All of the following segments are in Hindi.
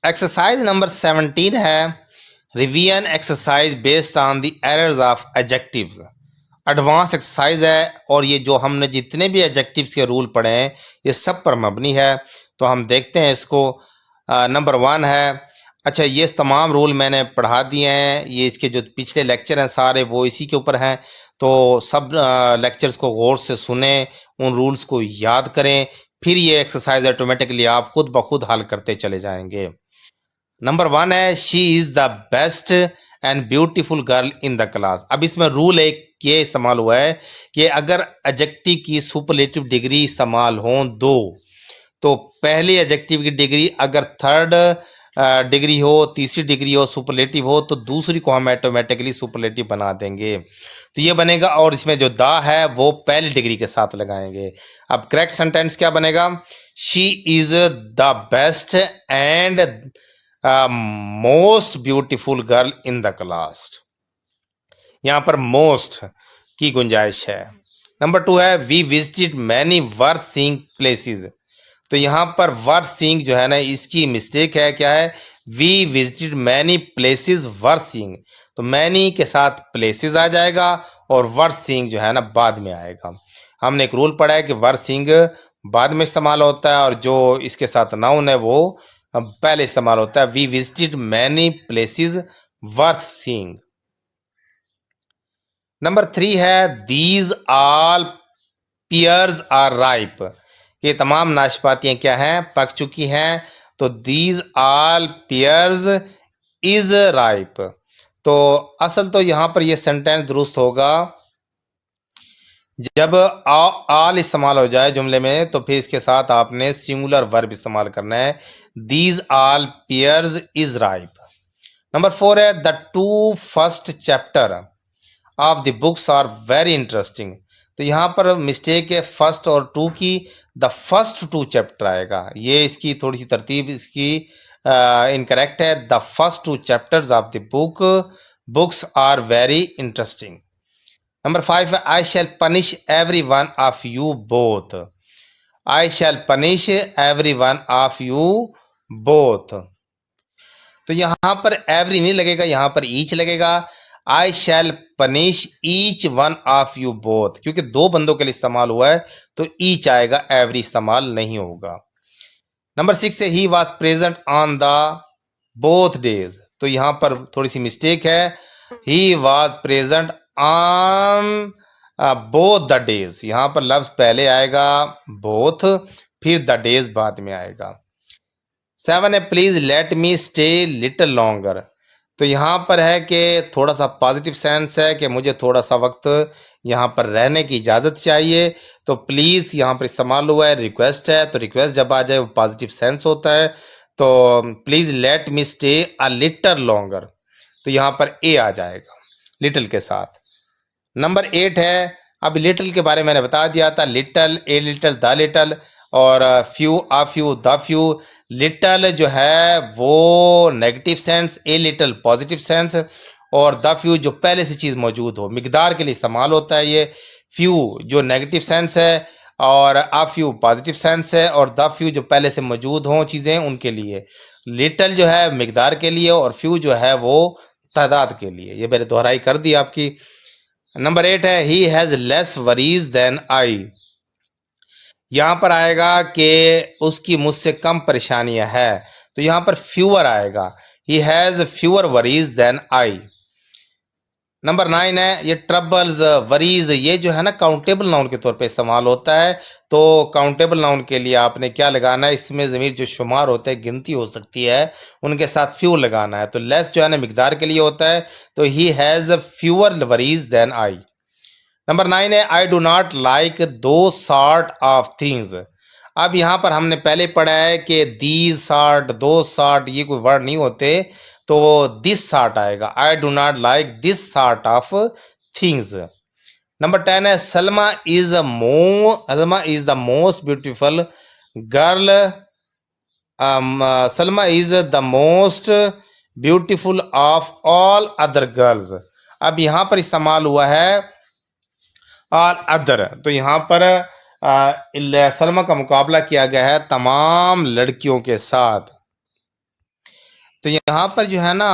एक्सरसाइज नंबर 17 है revision exercise based on the errors of adjectives. Advance exercise है और ये जो हमने जितने भी एडजेक्टिव्स के रूल पढ़े हैं ये सब पर मबनी है। तो हम देखते हैं इसको। नंबर 1 है, अच्छा ये तमाम रूल मैंने पढ़ा दिए हैं, ये इसके जो पिछले लेक्चर हैं सारे वो इसी के ऊपर हैं। तो सब लेक्चर्स को गौर से सुने, उन रूल्स को याद करें, फिर ये एक्सरसाइज ऑटोमेटिकली आप खुद ब खुद हल करते चले जाएंगे। नंबर 1 है she is the best and beautiful girl in the class. अब इसमें रूल एक ये इस्तेमाल हुआ है कि अगर एडजेक्टिव की सुपरलेटिव डिग्री इस्तेमाल हो दो, तो पहली एडजेक्टिव की डिग्री अगर थर्ड डिग्री हो, तीसरी डिग्री हो, सुपरलेटिव हो, तो दूसरी को हम ऑटोमेटिकली सुपरलेटिव बना देंगे। तो ये बनेगा, और इसमें जो द है वो पहली डिग्री के साथ लगाएंगे। अब करेक्ट सेंटेंस क्या बनेगा? She is the best and most beautiful girl in the class. यहां पर मोस्ट की गुंजाइश है। नंबर 2 है we visited many worth seeing places. तो यहां पर वर्थ सीइंग जो है ना, इसकी मिस्टेक है। क्या है? We visited many places worth seeing. तो मैनी के साथ प्लेसेस आ जाएगा और वर्थ सीइंग जो है ना बाद में आएगा। हमने एक रूल पढ़ा है कि वर्थ सीइंग बाद में इस्तेमाल होता है और जो इसके साथ नाउन है वो पहले इस्तेमाल होता है। We visited many places worth seeing. Number 3 है these all pears are ripe. ये तमाम नाशपातियां क्या हैं? पक चुकी हैं। तो these all pears is ripe. तो असल तो यहां पर ये सेंटेंस दुरुस्त होगा जब आल इस्तेमाल हो जाए जुमले में, तो फिर इसके साथ आपने सिंगुलर वर्ब इस्तेमाल करना है। These all pears is ripe. Number 4 है the two first chapter of the books are very interesting. तो यहाँ पर मिस्टेक है फर्स्ट और टू की, द फर्स्ट टू चैप्टर आएगा। ये इसकी थोड़ी सी तरतीब इसकी इनकरेक्ट है। The first two chapters of the books are very interesting. Number 5 है I shall punish every one of you both. I shall punish every one of you both. तो यहां पर एवरी नहीं लगेगा, यहां पर ईच लगेगा। I shall punish each one of you both, क्योंकि दो बंदों के लिए इस्तेमाल हुआ है तो ईच आएगा, एवरी इस्तेमाल नहीं होगा। नंबर 6 है he was present on the both days. तो यहां पर थोड़ी सी मिस्टेक है। He was present on both the days. यहां पर लफ्ज पहले आएगा बोथ, फिर द डेज बाद में आएगा। 7 है please let me stay little longer. तो यहाँ पर है कि थोड़ा सा पॉजिटिव सेंस है कि मुझे थोड़ा सा वक्त यहाँ पर रहने की इजाज़त चाहिए। तो प्लीज़ यहाँ पर इस्तेमाल हुआ है, रिक्वेस्ट है, तो रिक्वेस्ट जब आ जाए वो पॉजिटिव सेंस होता है। तो please let me stay a little longer, तो यहाँ पर ए आ जाएगा लिटिल के साथ। नंबर 8 है, अब लिटिल के बारे में मैंने बता दिया था, little, a little, the little, और few, a few, the few. Little जो है वो negative sense, a little positive sense, और द फ्यू जो पहले से चीज़ मौजूद हो, मिकदार के लिए इस्तेमाल होता है ये। फ्यू जो नेगेटिव सेंस है और अ फ्यू पॉजिटिव सेंस है, और द फ्यू जो पहले से मौजूद हों चीज़ें उनके लिए। लिटिल जो है मिकदार के लिए और फ्यू जो है वो तादाद के लिए। ये मैंने दोहराई कर दी आपकी। नंबर 8 है he has less worries than I. यहां पर आएगा कि उसकी मुझसे कम परेशानियां है, तो यहां पर फ्यूअर आएगा। He has fewer worries than I. Number 9 है ये ट्रबल्स, वरीज, ये जो है ना काउंटेबल नाउन के तौर पे इस्तेमाल होता है। तो काउंटेबल नाउन के लिए आपने क्या लगाना है? इसमें ज़मीर जो शुमार होते हैं, गिनती हो सकती है, उनके साथ फ्यू लगाना है। तो लेस जो है ना मिकदार के लिए होता है, तो he has fewer worries than I. Number 9 है I do not like those sort of things. अब यहाँ पर हमने पहले पढ़ा है कि दीज सॉर्ट, दो सॉर्ट ये कोई वर्ड नहीं होते, तो दिस सॉर्ट आएगा। आई do not like this sort of things. Number 10 है Salma is the most beautiful girl. Salma is the most beautiful of all other girls. अब यहाँ पर इस्तेमाल हुआ है और अदर, तो यहाँ पर सलमा का मुकाबला किया गया है तमाम लड़कियों के साथ। तो यहाँ पर जो है ना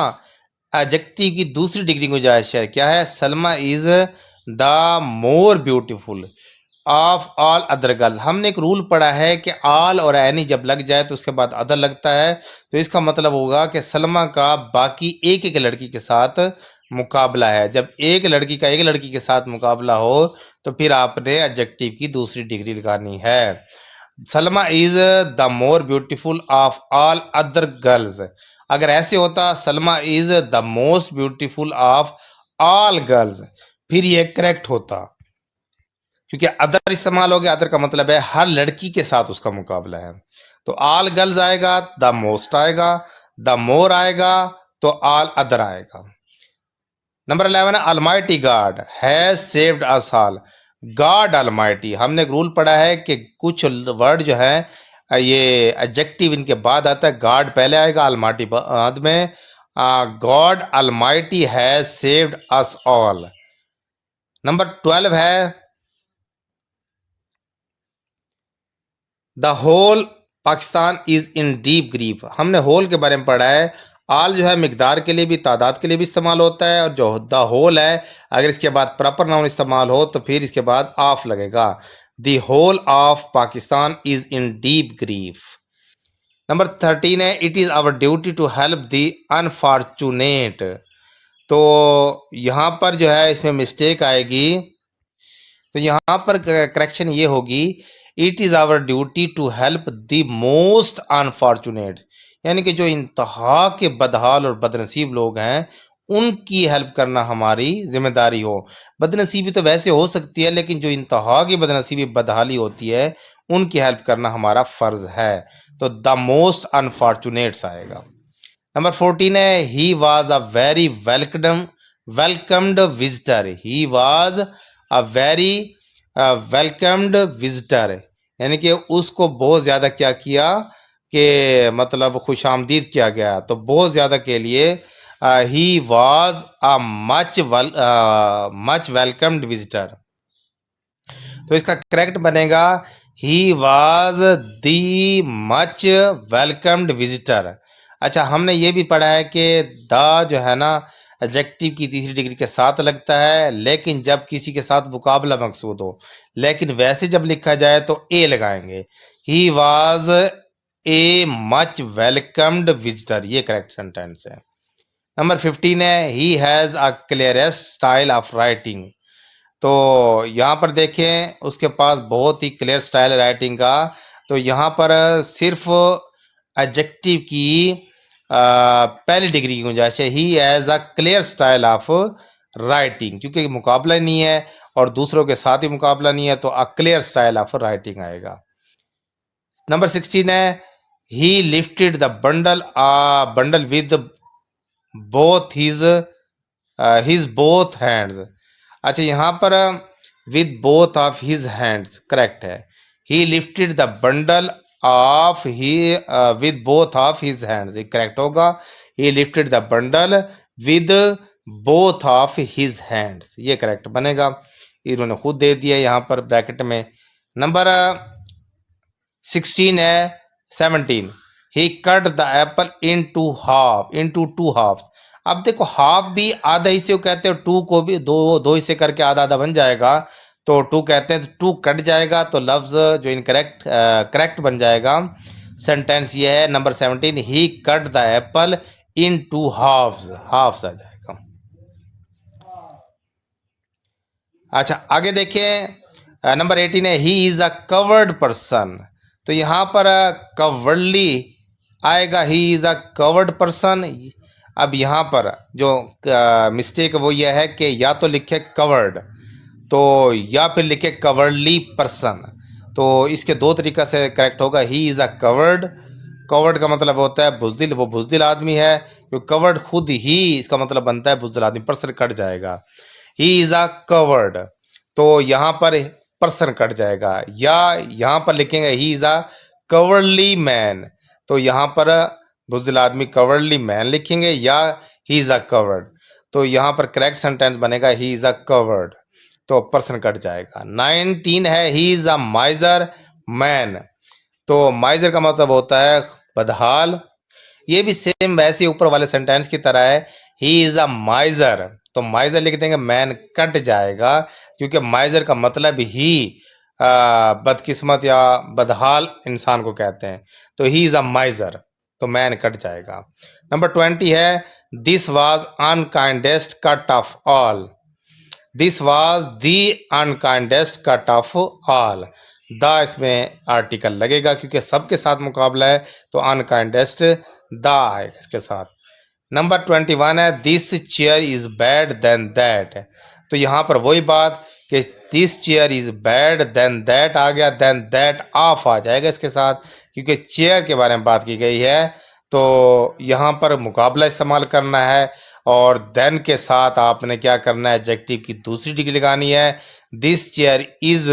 एडजेक्टिव की दूसरी डिग्री गुंजाइश है, क्या है? Salma is the more beautiful of all other girls. हमने एक रूल पढ़ा है कि ऑल और एनी जब लग जाए तो उसके बाद अदर लगता है, तो इसका मतलब होगा कि सलमा का बाकी एक एक लड़की के साथ मुकाबला है। जब एक लड़की का एक लड़की के साथ मुकाबला हो तो फिर आपने एडजेक्टिव की दूसरी डिग्री लगानी है। Salma is the more beautiful of all other girls. अगर ऐसे होता Salma is the most beautiful of all girls, फिर ये करेक्ट होता, क्योंकि अदर इस्तेमाल हो गया। अदर का मतलब है हर लड़की के साथ उसका मुकाबला है। तो ऑल गर्ल्स आएगा, द मोस्ट आएगा, द मोर आएगा, तो ऑल अदर आएगा। नंबर 11 है Almighty God has saved us all. God Almighty, हमने एक रूल पढ़ा है कि कुछ वर्ड जो है ये एडजेक्टिव इनके बाद आता है, गॉड पहले आएगा, अलमाइटी बाद में। God almighty has saved us all. Number 12 है the whole Pakistan is in deep grief. हमने होल के बारे में पढ़ा है। आल जो है मिकदार के लिए भी, तादाद के लिए भी इस्तेमाल होता है, और जो द होल है अगर इसके बाद प्रॉपर नाउन इस्तेमाल हो तो फिर इसके बाद ऑफ लगेगा। The whole of Pakistan is in deep grief. Number 13 है it is our duty to help the unfortunate. तो यहाँ पर जो है इसमें मिस्टेक आएगी, तो यहाँ पर करेक्शन ये होगी it is our duty to help the most unfortunate, यानी कि जो इंतहा के बदहाल और बदनसीब लोग हैं उनकी हेल्प करना हमारी जिम्मेदारी हो। बदनसीबी तो वैसे हो सकती है, लेकिन जो इंतहा की बदनसीबी बदहाली होती है उनकी हेल्प करना हमारा फ़र्ज़ है। तो द मोस्ट अनफॉर्चुनेट्स आएगा। नंबर 14 है he was a very welcomed visitor. He was a very welcomed visitor, यानी कि उसको बहुत ज़्यादा क्या किया कि मतलब खुश आमदीद किया गया। तो बहुत ज़्यादा के लिए he was a much welcomed visitor. तो इसका करेक्ट बनेगा he was the much welcomed visitor. अच्छा, हमने ये भी पढ़ा है कि द जो है ना एडजेक्टिव की तीसरी डिग्री के साथ लगता है, लेकिन जब किसी के साथ मुकाबला मकसूद हो। लेकिन वैसे जब लिखा जाए तो ए लगाएंगे। He was a much welcomed visitor, ये करेक्ट सेंटेंस है। नंबर 15 है he has a clearest style of writing. तो यहाँ पर देखें उसके पास बहुत ही क्लियर स्टाइल है राइटिंग का। तो यहाँ पर सिर्फ एडजेक्टिव की पहली डिग्री की गुंजाइश है, he has a clear style of writing, क्योंकि मुकाबला नहीं है और दूसरों के साथ ही मुकाबला नहीं है, तो a clear style of writing आएगा। नंबर 16 है he lifted the bundle with both his both hands. अच्छा, यहाँ पर with both of his hands correct है। He lifted the bundle of he with both of his hands, ये करेक्ट होगा। He lifted the bundle with both of his hands, ये करेक्ट बनेगा। इन्होंने खुद दे दिया यहाँ पर ब्रैकेट में। नंबर 16 है 17 he cut the apple into two half. अब देखो हाफ भी आधा हिस्से को कहते हैं, टू को भी दो हिस्से करके आधा आधा बन जाएगा, तो टू कहते हैं, तो टू कट जाएगा तो लफ्ज जो इनकरेक्ट करेक्ट बन जाएगा। सेंटेंस ये है number 17 he cut the apple in two halves, halves आ जाएगा। अच्छा, आगे देखिए नंबर 18 है he is a coward person. तो यहाँ पर कवर्डली आएगा, he is a coward person. अब यहाँ पर जो मिस्टेक वो यह है कि या तो लिखे कवर्ड तो या फिर लिखे कवर्डली पर्सन। तो इसके दो तरीका से करेक्ट होगा, he is a covered. Covered का मतलब होता है बुजदिल, वो बुजदिल आदमी है। जो कवर्ड खुद ही इसका मतलब बनता है बुजदिल आदमी, पर्सन कट जाएगा। ही इज़ अ कवर्ड, तो यहाँ पर पर्सन कट जाएगा। या यहाँ पर लिखेंगे he is a cowardly man, तो यहाँ पर बुजदिल आदमी कवर्डली मैन लिखेंगे, या ही इज़ अ कवर्ड। तो यहाँ पर करेक्ट सेंटेंस बनेगा ही इज़ अ कवर्ड, तो पर्सन कट जाएगा। 19 है ही इज़ अ माइजर मैन। तो माइजर का मतलब होता है बदहाल, ये भी सेम वैसे ऊपर वाले सेंटेंस की तरह है, ही इज अ माइजर, तो माइजर लिख देंगे, मैन कट जाएगा, क्योंकि माइजर का मतलब ही बदकिस्मत या बदहाल इंसान को कहते हैं, तो ही इज अ माइजर, तो मैन कट जाएगा। नंबर 20 है, this was unkindest cut of all, this was the unkindest cut of all, the इसमें आर्टिकल लगेगा क्योंकि सबके साथ मुकाबला है, तो अनकाइंडेस्ट द आएगा इसके साथ। नंबर 21 है, this chair is bad than that, तो यहाँ पर वही बात कि this chair is bad than that आ गया, देन दैट ऑफ आ जाएगा इसके साथ, क्योंकि चेयर के बारे में बात की गई है, तो यहाँ पर मुकाबला इस्तेमाल करना है, और देन के साथ आपने क्या करना है, एडजेक्टिव की दूसरी डिग्री लगानी है, this chair is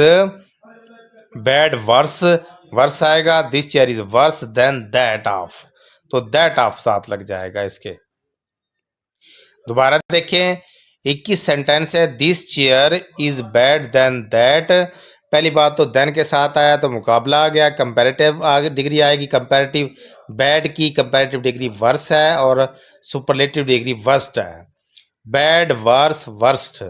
bad worse, worse आएगा, this chair is worse than that of, तो दैट ऑफ साथ लग जाएगा इसके। दोबारा देखें, 21 सेंटेंस है, this chair is bad than that, पहली बात तो देन के साथ आया तो मुकाबला आ गया, कंपैरेटिव डिग्री आएगी, कंपैरेटिव बैड की कंपैरेटिव डिग्री वर्स है और सुपरलेटिव डिग्री वर्स्ट है, बैड वर्स वर्स्ट,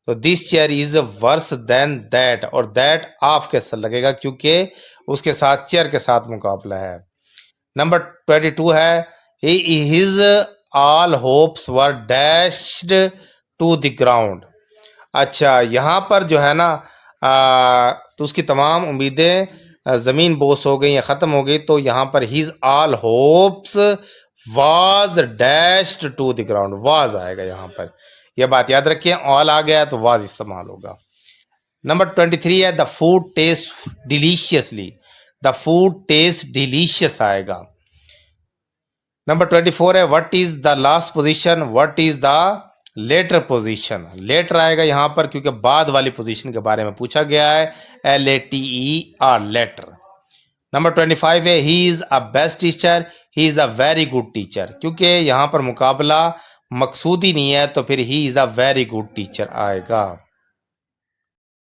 तो this chair is worse than that, और दैट ऑफ के साथ लगेगा क्योंकि उसके साथ चेयर के साथ मुकाबला है। नंबर 22 है, his all hopes were dashed to the ground, अच्छा यहाँ पर जो है ना तो उसकी तमाम उम्मीदें ज़मीन बोस हो गई या ख़त्म हो गई, तो यहाँ पर his all hopes was dashed to the ground, was आएगा यहाँ पर, यह बात याद रखिए, ऑल आ गया तो वाज इस्तेमाल होगा। नंबर 23 है, the food taste deliciously, the food taste delicious आएगा। नंबर 24 है, what is the last position, what is the latter position, latter आएगा यहाँ पर क्योंकि बाद वाली पोजीशन के बारे में पूछा गया है, LATER लेटर। नंबर 25 है, he is a best teacher, he is a very good teacher, क्योंकि यहाँ पर मुकाबला मकसूदी नहीं है तो फिर ही is a very good teacher आएगा।